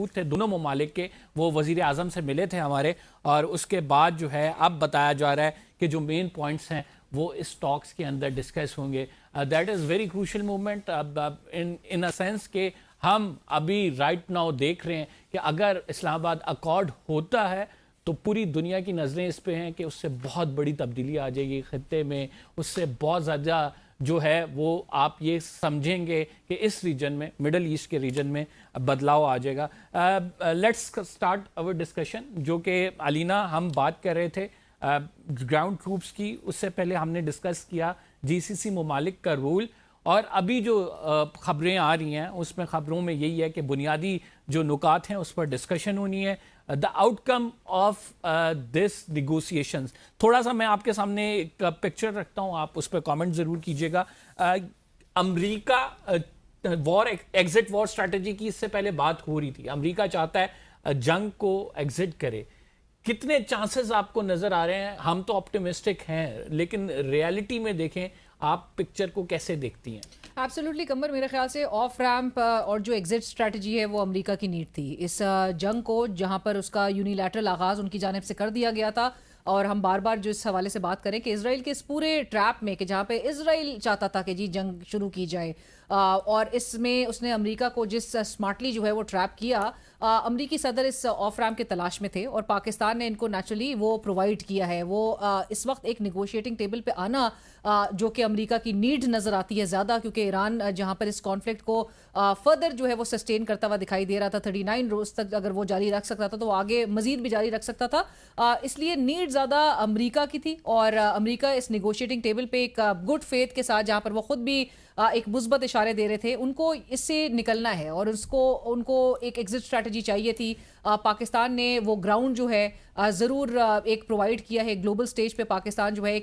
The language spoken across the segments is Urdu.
تھے دونوں ممالک کے، وہ وزیر اعظم سے ملے تھے ہمارے، اور اس کے بعد جو ہے اب بتایا جا رہا ہے کہ جو مین پوائنٹس ہیں وہ اس ٹاکس کے اندر ڈسکس ہوں گے. That is very crucial moment in a sense کہ ہم ابھی رائٹ ناؤ دیکھ رہے ہیں کہ اگر اسلام آباد اکارڈ ہوتا ہے تو پوری دنیا کی نظریں اس پہ ہیں کہ اس سے بہت بڑی تبدیلی آ جائے گی خطے میں، اس سے بہت زیادہ جو ہے وہ آپ یہ سمجھیں گے کہ اس ریجن میں، مڈل ایسٹ کے ریجن میں بدلاؤ آ جائے گا. Let's start over discussion. جو کہ علینا ہم بات کر رہے تھے گراؤنڈ ٹروپس کی، اس سے پہلے ہم نے ڈسکس کیا جی سی سی ممالک کا رول، اور ابھی جو خبریں آ رہی ہیں اس میں خبروں میں یہی ہے کہ بنیادی جو نکات ہیں اس پر ڈسکشن ہونی ہے. The out come of this negotiations, تھوڑا سا میں آپ کے سامنے ایک پکچر رکھتا ہوں، آپ اس پہ کامنٹ ضرور کیجیے گا. امریکہ وار ایگزٹ وار اسٹریٹجی کی اس سے پہلے بات ہو رہی تھی. امریکہ چاہتا ہے جنگ کو ایگزٹ کرے. کتنے چانسز آپ کو نظر آ رہے ہیں؟ ہم تو آپٹیمسٹک ہیں، لیکن ریالٹی میں دیکھیں آپ پکچر کو کیسے دیکھتی ہیں؟ ایبسولوٹلی قمر، میرے خیال سے آف ریمپ اور جو ایگزٹ اسٹریٹجی ہے وہ امریکہ کی نیڈ تھی اس جنگ کو، جہاں پر اس کا یونیلیٹرل آغاز ان کی جانب سے کر دیا گیا تھا. اور ہم بار بار جو اس حوالے سے بات کریں کہ اسرائیل کے اس پورے ٹریپ میں کہ جہاں پہ اسرائیل چاہتا تھا کہ جی جنگ شروع کی جائے، اور اس میں اس نے امریکہ کو جس سمارٹلی جو ہے وہ ٹریپ کیا، امریکی صدر اس آف ریمپ کے تلاش میں تھے اور پاکستان نے ان کو نیچرلی وہ پرووائڈ کیا ہے. وہ اس وقت ایک نیگوشیٹنگ ٹیبل پہ آنا جو کہ امریکہ کی نیڈ نظر آتی ہے زیادہ، کیونکہ ایران جہاں پر اس کانفلکٹ کو فردر جو ہے وہ سسٹین کرتا ہوا دکھائی دے رہا تھا. 39 روز تک اگر وہ جاری رکھ سکتا تھا تو وہ آگے مزید بھی جاری رکھ سکتا تھا. اس لیے نیڈ زیادہ امریکہ کی تھی، اور امریکہ اس نیگوشیٹنگ ٹیبل پہ ایک گڈ فیتھ کے ساتھ، جہاں پر وہ خود بھی ایک مثبت اشارے دے رہے تھے، ان کو اس سے نکلنا ہے اور ان کو ایک ایگزٹ اسٹریٹجی چاہیے تھی. پاکستان نے وہ گراؤنڈ جو ہے ضرور ایک پرووائڈ کیا ہے. گلوبل سٹیج پہ پاکستان جو ہے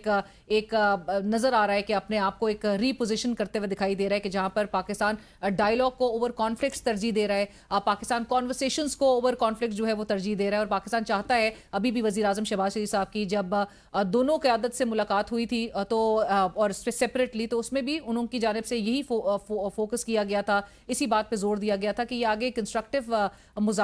ایک نظر آ رہا ہے کہ اپنے آپ کو ایک ری پوزیشن کرتے ہوئے دکھائی دے رہا ہے کہ جہاں پر پاکستان ڈائیلاگ کو اوور کانفلکٹس ترجیح دے رہا ہے، پاکستان کانورسیشنز کو اوور کانفلکٹ جو ہے وہ ترجیح دے رہا ہے. اور پاکستان چاہتا ہے، ابھی بھی وزیر اعظم شہباز شریف صاحب کی جب دونوں قیادت سے ملاقات ہوئی تھی تو اور سیپریٹلی، تو اس میں بھی انہوں کی جانب سے یہی فوکس کیا گیا تھا، اسی بات پہ زور دیا گیا تھا کہ یہ آگے کنسٹرکٹیو